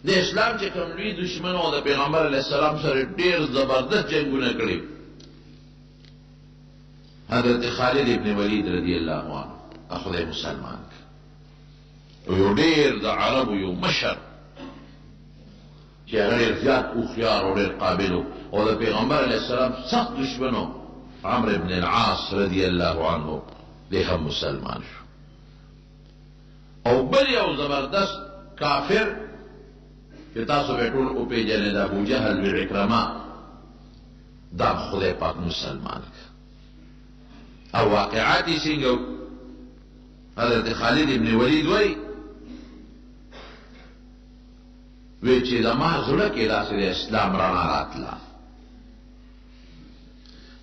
د اسلام چې کوم لوی دشمن او د پیغمبر علیه السلام سره ډیر زبردست جنگونه کړي. حضرت خالد ابن ولید رضی الله عنه خدای مسلمان یو ډیر د عربو یو مشر چې هغه ډیر زیات هوښیار او ډیر قابل او د پیغمبر علیه السلام سخت دشمن عمرو ابن العاص رضی الله عنه دی هم مسلمان شو. او بل یو زبردست کافر چې تاسو به ټول وپېژنئ د ابو جهل بن عکرمه دا خدای پاک مسلمان او واقعات یې څنګه حضرت خالد ابن ولید وی چې زما زړه کې داسې د اسلام رڼا راتله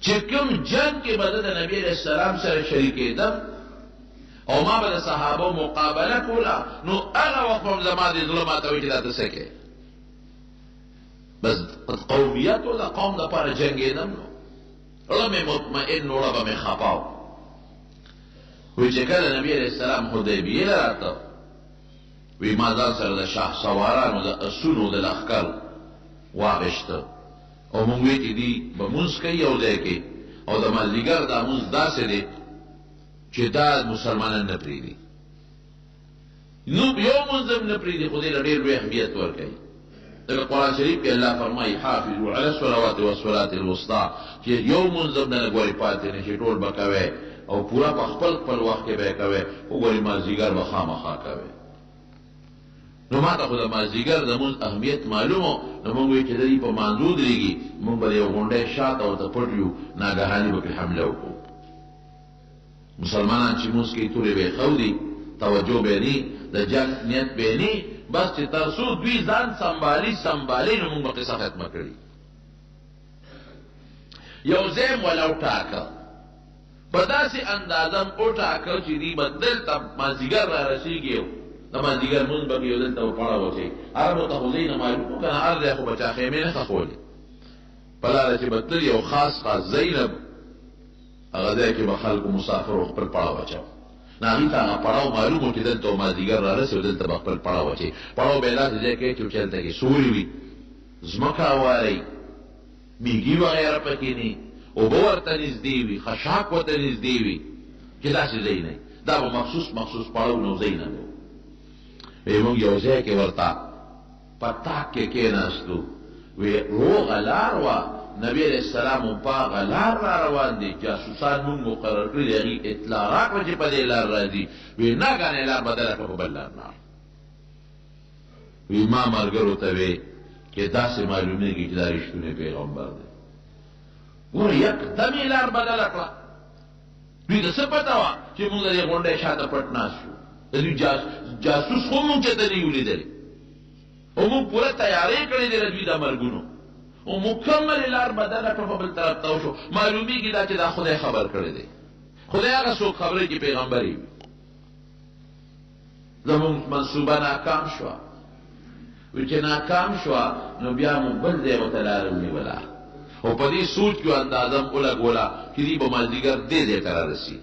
چې کوم جنګ کې به د نبي علیه السلام سره شریکېدم او ما به د صحابه مقابله کوله نو هغه وخت به زما د زړه ماته وایي چې دا ته څه کوې بس قومیت او د قوم دپاره جنګېدم نو زړه مې مطمئن و زړه به مې خفه و. وی چې کله نبي علیه السلام حدیبیې له راته وی ما ځان سره د شاه سوارانو د اسونو د لښکر واغېسته او مونږ وی چې دي به مونځ کوي یو ځای کې او د مازدیګر دا مونځ داسې دی چې دا مسلمانان نه پرېږدي نو یو مونځ هم نه پرېږدي خو دې له ډېر لوی اهمیت ورکوي. دغه قرآن شریف کې الله فرمایي حافظوا علی الصلوات والصلاة الوسطی چې یو مونځ هم نه ګورې پاتې نه شي ټول به کوئ او پورا په خپل وخت کې به یې کوئ وګورئ مازدیګر به خامخا کوئ. نو ما ته خو د مازدیګر د مونځ اهمیت معلوم و نو مونږ وایي چې د دې په مانځو درېږي مونږ به د یو غونډۍ شاته ورته پټ یو ناګهاني به پرې حمله وکړو. مسلمانان چې مونځ کوي تورې به یې ښودي توجه به یې ني د جنګ نیت به یې ني بس چې تر څو دوی ځان سنبالي نو مونږ به قصه ختمه کړي. یو ځای م وله وټاکه په داسې اندازه م وټاکه چې دوی به دلته مازدیګر را رسېږي د مازدیګر مونځ به یو دلته پړه وچوي عربو ته خو ځای نه معلوم و که نه هر ځای خو به چا خیمې نه ښخولې په لاره چې به تلل یو خاص ځای هغه ځای کې به خلکو مسافرو خپل پړه واچوه نه هغوی ته هغه پړاو معلوم و چې دلته به مازدیګر را رسي او دلته به خپل پړه واچوي. پړاو به یې داسې ځای کوي چې هلته کې سوري وي ځمکه هواری میږي وغیره پکې نه اوبه ورته نږدې وي خشاک ورته نږدې وي چې داسې ځای نه دا به مخصوص پړاو نو ځای نه وی مونږ یو ځای کې ورته په تاک کې کېناستو وی روغه لار وه نبی علیه السلام په هغه لار را روان دي جاسوسان مونږ مقرر کړي د هغې اطلاع راکړه چې په دې لار راځي وی ناګانې لار بدله کړه په بل لار نه وی ما ملګرو ته وی چې داسې معلومېږي چې دا رښتونی پیغمبر دی ګوره یکدم یې لار بدله کړه. دوی ته څه پته وه چې مونږ د دې غونډۍ شاته پټ ناست شو د دوی جاسوس خو مونږ چېرته نه یو لیدلی او مونږ پوره تیاری کړې دی د دوی د مرګونو او مکمل لار بدله کړه په بل طرف ته وشو معلومیږي دا چې دا خدای خبر کړی دی خدای هغه څوک خبرې چې پیغمبر یې وي. زمونږ منصوبه ناکام شوه وی چې ناکام شوه نو بیا مونږ بل ځای ورته لاره ونیوله او په دې سوچ کې اندازه م ولګوله چې دوی به مازدیګر دې ځای ته رارسي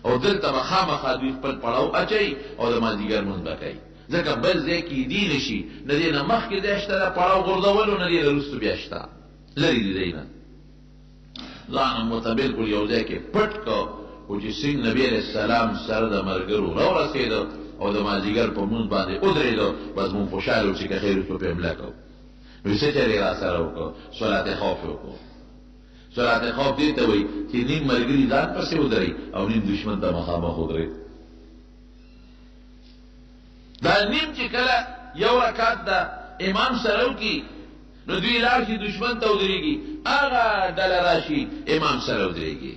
او دلته به خامخا دوی خپل پړاو اچوي او د مازدیګر مونځ به کوي ځکه بل ځای کې دی نه شي نه دې نه مخکې ځای شته د پړاو غورځولو نه دې نه وروسته بیا شته لرې دي دی نه ځان هم ورته بلکل یو ځای کې پټ کړه خو چې څنګه نبي علیه السلام سره د ملګرو راورسېده او د مازدیګر په مونځ باندې ودرېده بس مونږ خوشحاله و چې که خیر وشو پې حمله کوو نو څه چارې را سره وکړو صلات خوف وکړو. صلات خوف دې ته وایي چې نیم ملګري ځان پسې ودرئ او نیم دشمن ته مخامخ ودرئ. دا نیم چې کله یو رکعت د امام سره وکړي نو دوی لاړ شي دشمن ته ودرېږي هغه ډله راشي امام سره ودرېږي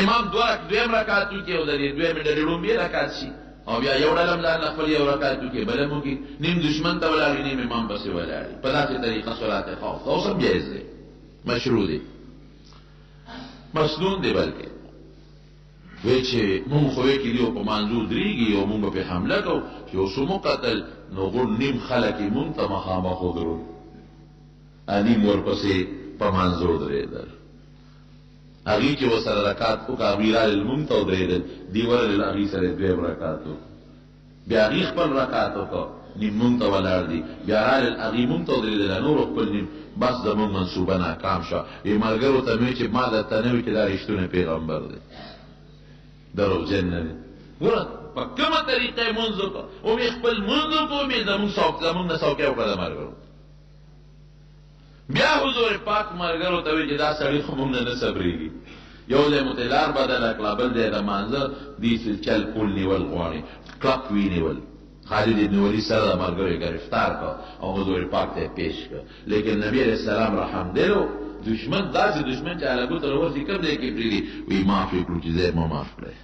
امام دویم رکعت وکړي او د دې دویمې ډلې لومبي رکعت شي او بیا یو ډله هم ځان خپل یو رکعت وکړي بله هم وکړي نیم دشمن ته ولاړي نیم امام پسې ولاړي په داسې طریقه صلات خوف اوس هم جایز دی مشروع دی مسنون دی بلکې وی چې مونږ خو یې کې دیو په مانځو درېږي او مونږ به پې حمله کوو چې اوس مو قتل نو غون نیم خلک یې مونږ ته مخامخ ودرول نیم ورپسې په مانځو درېدل هغې چې ورسره رکعت وکړه هغوی رالل مونږ ته ودرېدل دوی ورغلل هغوی سره دویم رکعت وکړو بیا هغې خپل رکعت وکړ نیم مونږ ته ولاړ دي بیا رالل هغې مونږ ته ودرېدله نورو خپل نیم بس زمونږ منصوبه ناکام شوه وی ملګرو ته مې چې ما درته نه وي چې دا رښتونی پیغمبر دی دروغجن نه دی ګوره په کومه طریقه یې مونځ وکړه ومې خپل مونځ وکړو ومې زمونږ نه څوکۍ وکړه د ملګرو بیا حضور پاک ملګرو ته وی چې دا سړي خو مونږ نه صبرېږي یو ځای مو ته لار بدله کړه بل ځای د مانځه دې چل پول نیول غواړي کلک وینیول خالد ابن ولید سره د ملګرو یې ګرفتار کړ او حضور پاک ته یې پیش کړ لیکن نبی علیه السلام رحم دلو دشمن داسې دشمن چې هلکو ته راورسي کوم ځای کې پرېږدي وی معاف یې کړو چې ځای مو معاف کړی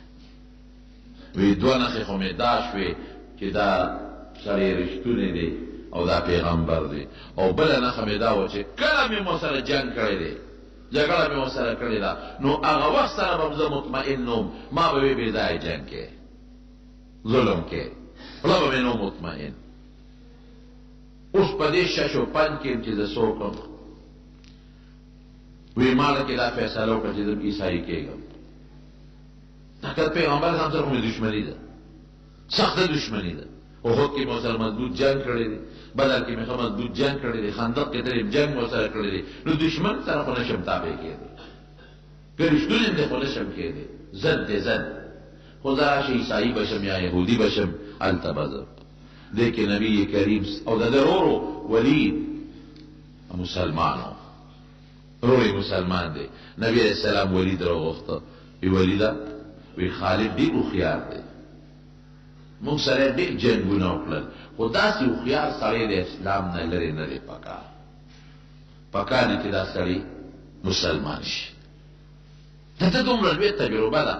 وی دوه نښې خو مې دا شوې چې دا سړی رښتونی دی او دا پیغمبر دی او بله نښه مې دا وه چې کله مې مو سره جنګ کړی دی جګړه مې ورسره کړې ده نو هغه وخت سره به زه مطمئن وم ما به وی بې ځایه جنګ کې ظلم کې خوله به مې نه مطمئن اوس په دې شش و پنج کې چې زه څه وکړم وی ماله کې دا فیصله وکړه چې زه عیسایي کېږم حقیقت پیغمبر هم سره خو مې دشمني ده سخته دشمني ده احد کې مې سره مضبوط جنګ کړی دی بدر کې مې ښه مضبوط جنګ کړی دی خندق کې ترې جنګ مې سره کړی دی نو دشمن سره خو نشم تابع کېدی که رښتونی دی خو نشم کېدی ضد دی ضد خو زه راشي عیسایي بشم یا یهودي بشم هلته به زه دی کې نبي کریم او د ده ورورو ولید مسلمان و ورور یې مسلمان دی نبي علیه السلام ولید راوغوښته وی ولیده وی خالد ډېر هوښیار دی مونږ سره ډېر جنګونه وکړل خو داسې هوښیار سړی د اسلام نه لرې نه دی پکار دی چې دا سړی مسلمان شي دته دومره لوی تجربه ده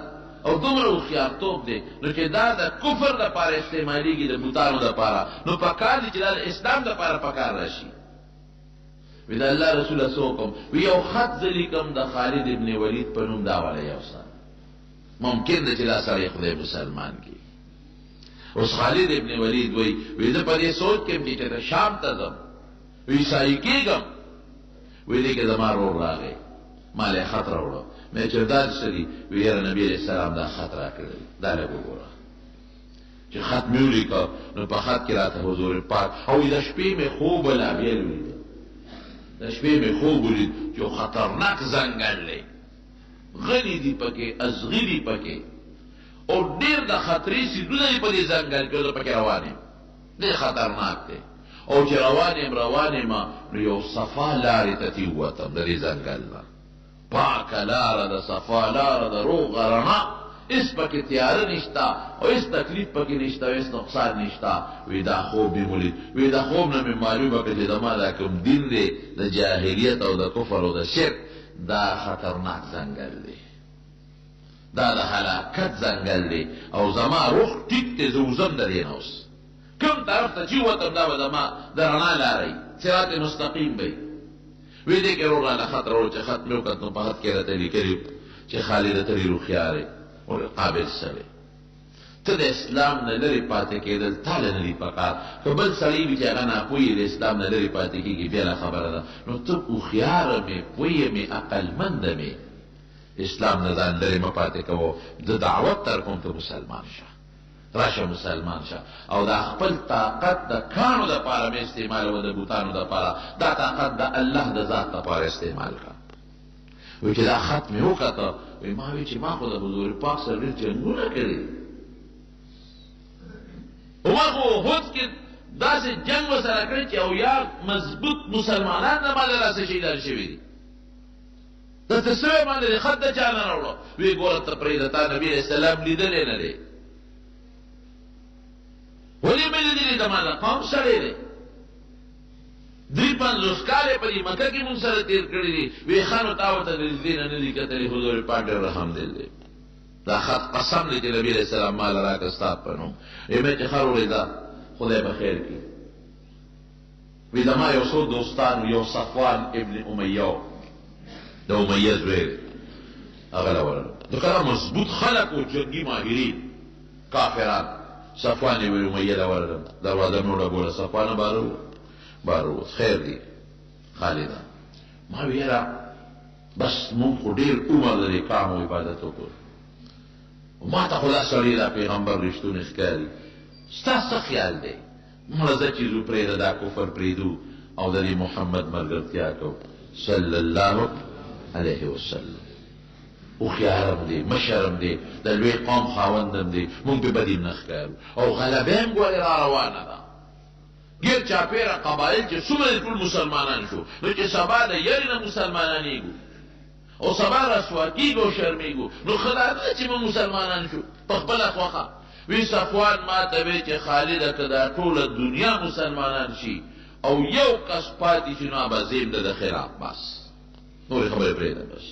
او دومره هوښیارتوب دی نو چې دا د کفر دپاره استعمالېږي د بوتانو دپاره نو پکار دی چې دا د اسلام دپاره پکار راشي وی د الله رسوله څه وکړم وی یو خط زه لیکم د خالد ابن ولید په نوم دا والا یو څه ممکن ده چې دا سړی خدای مسلمان کړي اوس خالد ابن ولید وی زه په دې سوچ کې یم چې شام ته ځم وی عیسایي کېږم وی دې کې زما ورور راغی ما له یې خط راوړه مې چې دا څه دي وی یاره نبي علیه السلام دا خط راکړی دا لږ وګوره چې خط مې ولیکه نو په خط کې راته حضور پاک او د شپې مې خوب الابیل ولیده د شپې مې خوب ولید چې خطرناک ځنګل دی غني دي پکې ازغي دي پکې او ډېر د خطرې سیدونه دي په دې ځنګل کې زه پکې روان یم ډېر خطرناک دی او چې روان یم نو یو صفا لارې ته تې ووتم د دې ځنګل نه پاکه لاره د صفا لاره د روغه رڼا هېڅ پکې تیاره نشته او هېڅ تکلیف پکې نشته او هېڅ نقصان نشته وی دا خوب مې ولید وی د خوب نه مې معلومه کړه چې زما دا کوم دین دی د جاهلیت او د کفر او د شرک دا خطرناک ځنګل دی دا د هلاکت ځنګل دی او زما روح ټیټ دی زه وځم د دې نه اوس کوم طرف ته چې ووتم دا به زما د رڼا لاره وي صراط مستقیم به وی دې کې ورور راله خط راوړو چې خط مې وکړ نو په خط کې راته لیکلي چې خالد ته ډېر هوښیار یې او قابل سړی ته د اسلام نه لرې پاتې کېدل تاله نه دي پکار که بل سړی وي چې هغه ناپوهي د اسلام نه لرې پاتې کېږي بېله خبره ده نو ته هوښیاره مې پوهه مې عقلمنده مې اسلام نه ځان لرې مه پاتې کوو زه دعوت در کوم ته مسلمان شه راشه مسلمان شه او دا خپل طاقت د کاڼو دپاره مې استعمالوه د بوتانو دپاره دا طاقت د الله د ذات دپاره استعمال کړه وی چې دا خط مې وکته وی ما وی چې ما خو د حضور پاک سره ډېر جنګونه کړي ما خو احد کې داسې جنګ ورسره کړی چې اویا مضبوط مسلمانان د ما له لاسه شهیدان شوي دي درته څه ویم ما د خط د چا نه راوړه وی ګوره ته پرېږده تا نبي علیه السلام لیدلی نه دی ولې مې لیدلی د ما د قوم سړی دی 53 کاله په دې مکه کې مونږ سره تېر کړي دي وی خانو تا ورته د دې نه نه دي کتلي حضور پاک ډېر رحم دی دا خط قسم دی چې نبي علیه السلام مال راکړه ستا په نوم مې چې ښه وړې ده خدای به خیر کړي وی زما یو څو دوستان یو صفوان ابن امیه د امیه زوی دی هغه له ورغله د کله مضبوط خلک و جنګي ماهرین کافران صفوان ابن امیه له ورغله دروازه مې وډبوله صفوانه بارو خیر دی خالده ما ویره بس مونږ خو ډېر عمر لري کام او عبادت وکړو ما ته خو دا سړی دا پیغمبر رښتونی ښکاري ستا څه خیال دی مړه زه چې ځو پرېږده دا کفر پرېږدو او د دې محمد ملګرتیا کوو صلی الله علیه وسلم هوښیارم دی مشرم دی د لوی قوم خاوندم دی موږ پې بدي نه ښکارو او غلبه هم ګورې را روانه ده ګیر چاپېره قبایل چې څومره ټول مسلمانان شو نو چې سبا د یرې نه مسلمانانېږو او سبا رسوا کېږو او شرمېږو نو ښه دا نه چې موږ مسلمانان شو په خپله خوښه وی صفوان ما ته وی چې خالده که دا ټوله دنیا مسلمانان شي او یو کس پاتې شي نو به زه یم د خلاف بس نورې خبرې پرېږده بس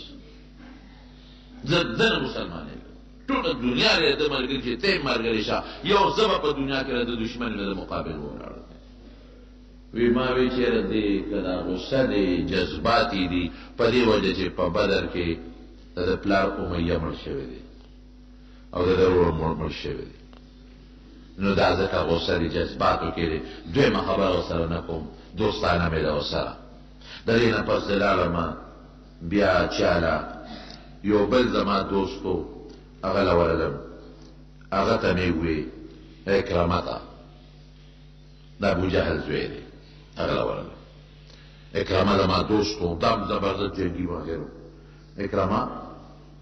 زه نه مسلمانېږم ټوله دنیا لري د ملګري چې ته یې ملګري شه یو زه به په دنیا کې د دښمن نه د مقابل ولاړ وی ما وی چیرې دی که دا غصه دی جذباتي دي په دې وجه چې په بدر کې د پلار امیه مړ شوی دی او د ورور مړ شوی دی نو دا ځکه غصه دی جذباتو کې دی دویمه خبره ورسره نه کوم دوستانه مې ده ورسره د دې نه پس د لاړمه بیا چاله یو بل زما دوست و هغه له ورلم هغه ته مې ووی اکرمه ته د ابوجهل زوی دی هغه له ورلم اکرمه زما دوست و دم زبردست جنګي ماهر و اکرمه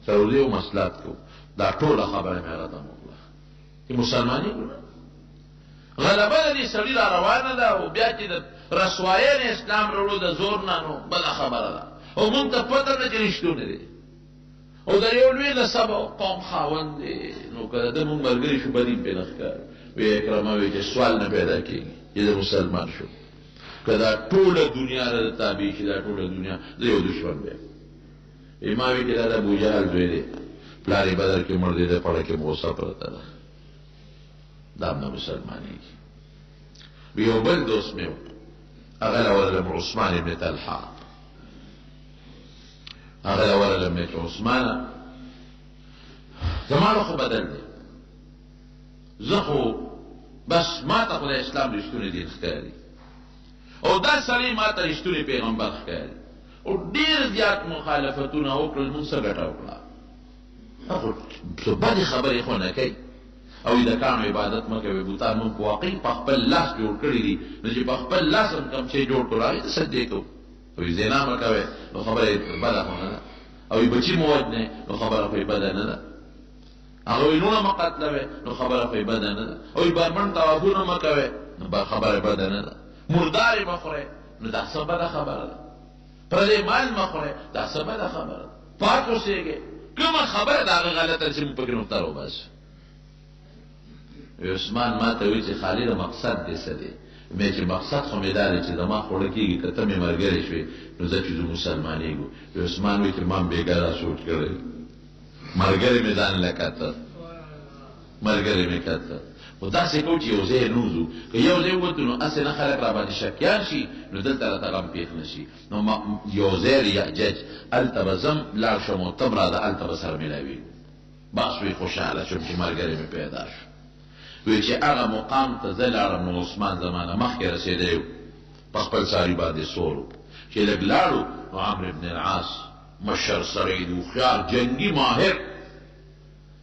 سره وزې و مصلحت کو دا ټوله خبره مې هغه ته وکړه چې مسلماني کړو غلبه د دې سړي را روانه ده او بیا چې د رسوایۍ نه اسلام راوړو د زور نه نو بله خبره ده او مونږ ته پته ده چې رښتونه دی او د یو لوی نسب او قوم خاوند دی نو که د ده مونږ ملګري شو بدي پې نه ښکاري وی اکرمه وی چې سوال نه پیدا کېږي چې د مسلمان شو که دا ټوله دنیا را د تابع شي دا ټوله دنیا زه یو دشمن بیم وی ما وی چې دا د ابوجهل زوی دی پلار یې بدر کې مړ دی د پړه کې غوسه پرته ده دا هم نه مسلمانېږي وی یو بل دوست مې و هغه له ورلم عثمان ابن طلحه هغه له ورلم چې عثمانه زما خو بدل دی زه خو بس ما ته خو د اسلام رښتونی دین ښکاري او دا سړی ما ته رښتونی پیغمبر ښکاري او ډېر زیات مخالفتونه وکړل مونږ څه ګټه وکړه خو څه بدې خبرې خو نه کوي او د کانو عبادت مه کوئ بوتان مونږ واقعي په خپل لاس جوړ کړي دي نو چې په خپل لاس هم کوم شی جوړ کړو هغې ته سجدې کوو او زنا مه کوئ نو خبره یې بده خو نه ده او بچي مو وژنئ نو خبره خو یې بده نه ده هغه وایي لوڼه مه قتلوئ نو خبره خو یې بده نه ده او بربنډ طوافونه مه کوئ نو خبره یې بده نه ده مردارې مه خورئ نو دا څه بده خبره ده پردی مال مه خورئ دا څه بده خبره ده پاک اوسېږئ کومه خبره د هغه غلطه چې موږ پکې نقطه راوباسو عثمان ما ته وی چې خالد مقصد دې څه دی مې چې مقصد خو مې دا دی چې زما خوړه کېږي که ته مې ملګری شوې نو زه چې زه مسلمانېږو عثمان وی چې ما بېګاره سوچ کړی ملګری مې ځان له کته ملګری مې کته خو داسې کوو چې یو ځای نه وځو که یو ځای ووتو نو هسې نه خلک راباندې شکیان شي نو دلته راته غم پېښ نه شي نو یو ځای یحجج هلته به ځم لاړ شم او ته م راځه هلته به سره مېلاوېږو بس وی خوشحاله شم چې ملګری مې پیدا شو وی چې هغه مقام ته زه لاړم نو عثمان زمانه مخکې رسېدی و په خپل ساري باندې سور و چې لږ لاړو نو عمرو بن العاص مشر سړی دی هوښیار جنګي ماهر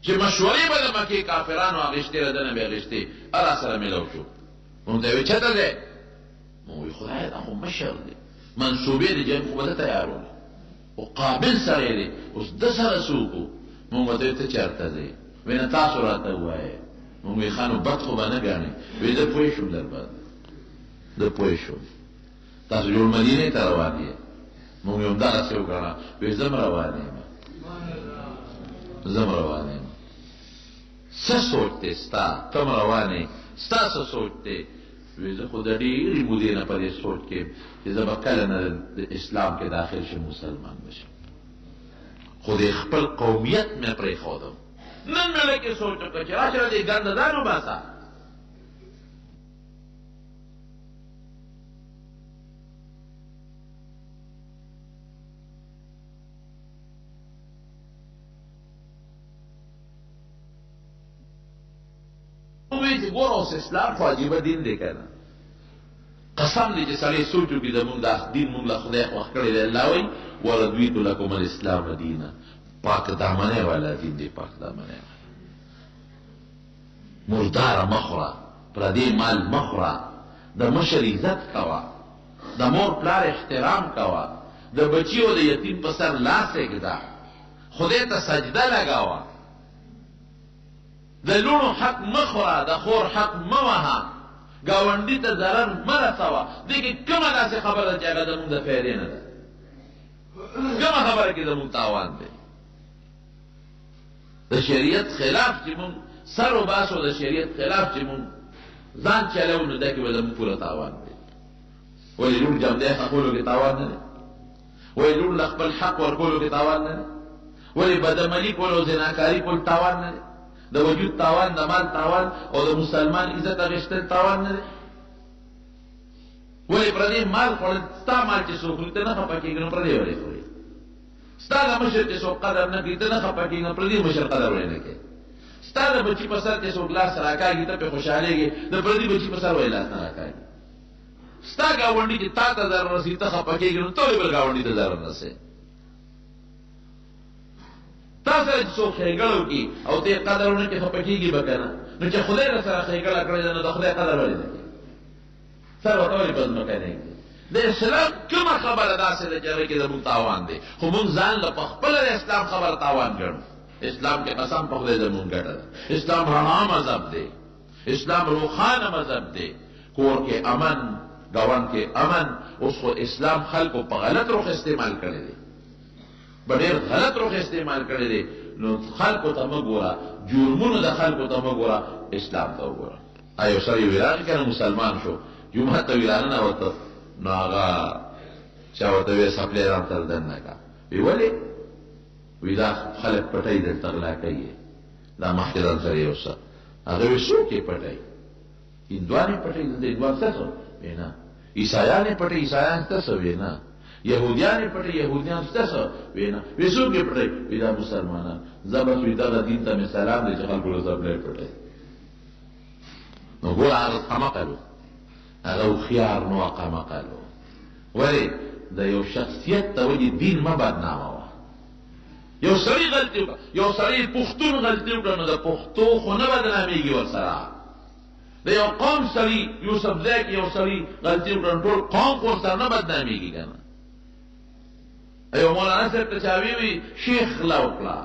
چې مشورې به د مکې کافرانو اخېستې د نه به اخېستې هغه سره میلاو شو مونږ ته یې وی چېرته دی مونږ وی خدایه دا خو مشر دی منصوبې د جنګ خو به ده تیارولې او قابل سړی دی اوس ده سره څوک و مونږ ورته وی ته چېرته ځې وی نه تاسو راته ووایئ مونږ وی خانو بد خو به نه ګڼې وی زه پوه شوم در باندې زه پوه شوم تاسو جوړ مدینې ته روان یې مونږ یې همدغسې وګڼه وی زه م روان یم زه م روان یم څه سوچ دی ستا ته م روان یې ستا څه سوچ دی وی زه خو د ډېرې مودې نه په دې سوچ کې چې زه به کله نه د اسلام کې داخل شم مسلمان بشم خو د خپل قومیت مې پرېښودم نن مې لکه سوچ وکړه چې راشه را دې ګنده ځان وباسه وایي چې ګوره اوس اسلام خو عجیبه دین دی که نه قسم دی چې سړی سوچ وکړي زمونږ دا دین مونږ له خدای خوښ کړی دی الله وایي ورضویت لکم الاسلام دینا پاک دامنه والا دین دی پاک دامنه والا مرداره مه خوره پردی مال مخورا، د مشر عزت کوا، د مور پلار احترام کوا، د بچی او د یتیم په سر لاس ایږدا، خدای ته سجده لګاوه، د لونو حق مخورا، د خور حق موها، گاونډي ته ضرر مرسوه. دې کې کومه داسې خبره چې هغه زموږ د فایدې نه ده؟ کومه خبره کې زموږ تاوان دی؟ د شریعت خلاف چې مونږ سر وباسو، د شریعت خلاف چې مونږ ځان چلو، نو دا کې به زموږ پوره تاوان دی. ولې لور جمدی حقولو کې تاوان نه دی؟ ولې لور له خپل حق ورکولو کې تاوان نه دی؟ ولې بدعملي کول او زناکاري کول تاوان نه دی؟ د وجود تاوان، د مال تاوان او د مسلمان عزت اخیستل تاوان نه دی؟ ولې پردی مال خوړل، ستا مال چې څوک خوري ته نه خفه کېږي، نو پردی ولې خوري؟ ستا د مشر چې څوک قدر نه کوي ته نه خفه کېږي، نو پردی مشر قدر ولې نه کوي؟ ستا د بچي په سر چې څوک لاس راکاږي ته پرې خوشحالېږي، د پردي بچي په سر ولې لاس نه راکاږي؟ ستا ګاونډي چې تا ته ضرر رسېږي ته خفه کېږي، نو ته ولې بل ګاونډي ته ضرر رسې؟ تا سره چې څوک ښېګړه وکړي او ته یې قدر ونه کړې خفه کېږي به که نه؟ نو چې خدای را سره ښېګړه کړې ده، نو د خدای قدر ولې نه کوي؟ سر ورته ولې په ځمکه نه ږدي؟ د اسلام کومه خبره داسې ده چې هغې کې زموږ تاوان دی؟ خو مونږ ځان له په خپله د اسلام خبره تاوان ګڼو. اسلام کې قسم په خدای زموږ ګټه ده. اسلام رڼا مذهب دی، اسلام روښانه مذهب دی. کور کې امن، ګاونډ کې امن. اوس خو اسلام خلکو په غلط رخ استعمال کړی دی، په ډېر غلط رخ استعمال کړی دی. نو خلکو ته مه ګوره، جرمونو د خلکو ته مه ګوره، اسلام ته وګوره. یو سړی ویران که نه مسلمان شو، جومات ته ویرانه نه وته، نو هغه چا ورته ویې سپلی رام ته دننه کا. وی ولې؟ وی دا خلک پټۍ درته غلا کوي، دا مخکې ځان سره یو څه. هغه وی څوک یې پټۍ؟ هندوان یې پټۍ؟ د هندوان څه څه؟ وی نه. عیسایان یې پټۍ؟ عیسایان څه څه؟ وی نه. یهودیان یې پټۍ؟ یهودیان څه څه؟ وی نه. وی څوک یې پټۍ؟ وی دا مسلمانان. زه بس وی دغه دین ته مې سلام دی چې خلکو له سپلی پټۍ. نو ګوره هغه قمقل و، هغه هوښیار نو، قمقل و. ولې؟ د یو شخصیت ته ولې دین مه بدنامه وه. یو سړی غلطي وکړه، یو سړی پښتون غلطي وکړه، نو د پښتو خو نه بدنامېږي ورسره. د یو قوم سړي، یوسفزی کې یو سړي غلطي وکړه، نو ټول قوم خو ورسره نه بدنامېږي که نه؟ یو مولانا صاحب ته چا وی شیخ غلا وکړه،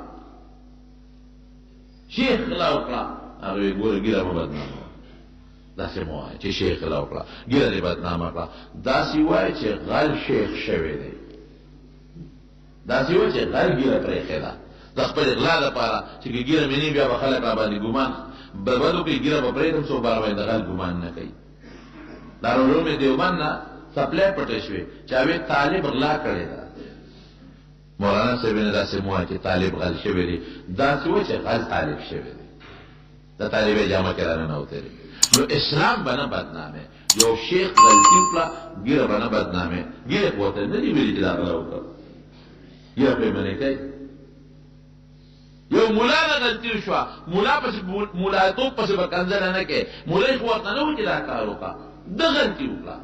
شیخ غلا وکړه. هغه وی ګوره ږیره مه بدنامه، داسې مه وایه چې شیخ غلا وکړه، ږیره دې بدنامه کړه. داسې وایه چې غل شیخ شوی دی، داسې وایه چې غل ږیره پرېښې ده د خپل غلا دپاره، چې که ږیره مې نه بیا به خلک را باندې ګمان برباد وکړي، ږیره به پرېږدم څوک بار باندې د غل ګمان نه کوي. دارالعلوم دیوبند نه سپلی پټه شوې چې هغې طالب غلا کړې ده. مولانا صاحب نه داسې مه وایه چې طالب غل شوی دی، داسې وایه چې غل طالب شوی دی، د طالبې جامه کې را ننوتی دی. نو اسلام به نه بدنامې. یو شیخ غلطي وکړه، ږیره به نه بدنامې. ږیره خو ورته نه دي ویلي چې دا غلا وکړه، ږیره پرې منې کوي. یو ملا نه غلطي وشوه، ملا پسې ملاتوب پسې به کنځله نه کوي، ملای خو ورته نه وایي چې دا کار وکړه، ده غلطي وکړه.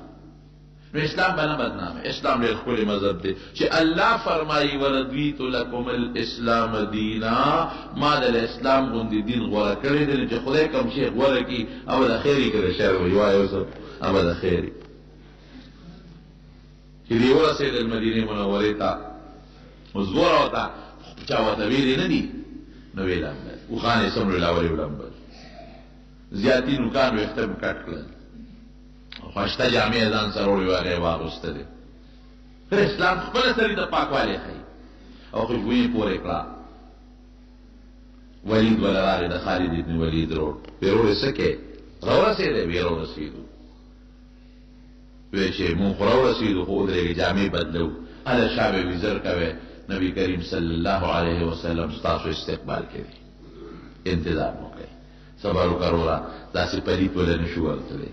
نو اسلام به نه بدنامې. اسلام ډېر ښکلی مذهب دی چې الله فرمایي ورضیت لکم الاسلام دینا، ما د اسلام غوندې دین غوره کړی دی چې خدای کوم شی غوره کړي او د خیر یې کړی شر وي وایي اوس او د خیر چې دی ورسېدل مدینې منورې ته. اوس ګوره ورته چا ورته ویلي نه دي، نو ویې لمبل اوښان یې څومره لاولې ولمبل، زیاتي نوکان ویښته مې کټ کړل، خوشته جامې ځان سره وړې وې، هغه یې واغوستلې. پھر اسلام خپله سړي ته پاکوالی ښیي او خوشبویي پورې کړه. ولید وله راغی، د خالد ابن ولید روډ. ویې وروړې څه کې راورسېدی؟ ویې راورسېدو. وی چې مونږ خو راورسېدو، خو ودرېږئ جامې بدلو، هله شا به ویزر کوئ، نبی کریم صلی الله علیه وسلم ستاسو استقبال کوي، انتظار مو کوي. صبر وکړه وروره، داسې پلیت وله نه شو ورتلی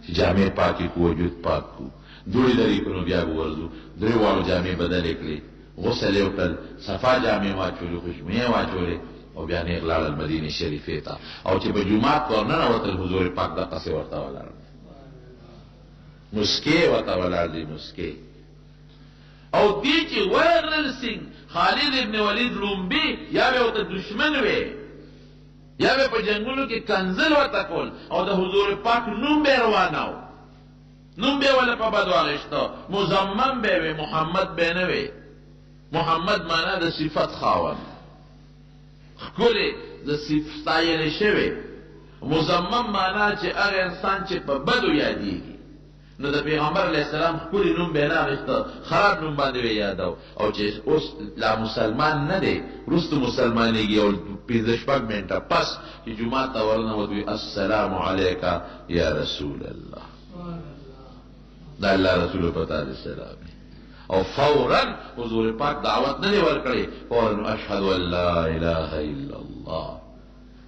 چې جامې پاکې کو، وجود پاک کو، دوړې لرې کړو، بیا به ورځو. درې واړو جامې بدلې کړې، غسل یې وکړل، صفا جامې واچولې، خوشبویې واچولې، او بیا نیغ لاړل مدینې شریفې ته. او چې په جومات کې ورننوتل، حضور پاک دقسې ورته ولاړ، مسکې ورته ولاړ دي، مسکې. او دی چې ویرل سنګ خالد ابن ولید لومبي یا به ورته دشمن وی، یا به په جنگونو کې کنزل ورته کول او د حضور پاک نوم به رواناو نوم به ولا په بدو اغشتو مزمم به وي محمد به نه وي محمد معنا د صفت خاوند ښکلی د ستایل شوی مزمم معنا چې هغه انسان چې په بدو یادېږي نو د پیغمبر علیه السلام ښکلی نوم به نه اغشته خراب نوم باندې به یادو او چې اوس لا مسلمان نه دی وروسته مسلمانېږي او پنځه شپږ منټه پس چې جومات ته ورننوت وي السلام علیکه یا رسول الله دا الله رسول په تا دې سلام او فورا حضور پاک دعوت نه دی ورکړی فورا اشهد ان لا اله الا الله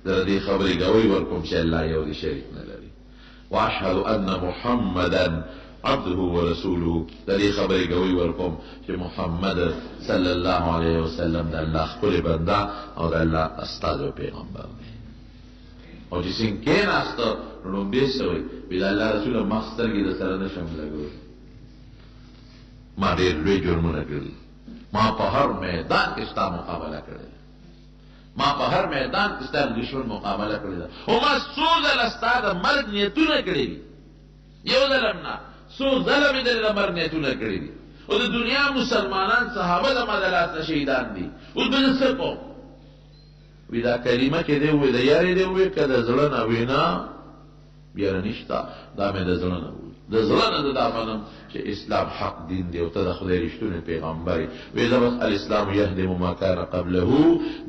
د دې خبرې ګوي ورکوم چې الله یو دی شریک نه لري واشهد ان محمدا عبده ورسوله د دې خبرې ګوي ورکوم چې محمد صلی الله علیه وسلم د الله خپل بنده او د الله استاد او پیغمبر دی او چې څنګه کېناسته نو به سوي بل الله رسول مخستر کې د سره نشم لګول ما ډېر لوی جرمونه کړل ما په هر میدان کې ستا مقابله کړې ما په هر میدان کې ستا دشمن مقابله کړې ده او ما څو ځله ستا د مرګ نیتونه کړي دي یو ځل نه څو ځله مې د مرګ نیتونه کړي دي او د دنیا مسلمانان صحابه زما د لاس شهیدان دي اوس به زه څه کوم وی دا کلمه کې دی وی د یارې دی وی که د زړه نه وینا بیا نشته دا مې د زړه نه وی د زړه نه دا منم چې اسلام حق دین دی او ته د خدای رښتونی پیغمبر یې وی دا بس الاسلام یهدم ما کان قبله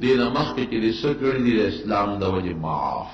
دینه مخکې چې دې څه کړي دي د اسلام د وجې معاف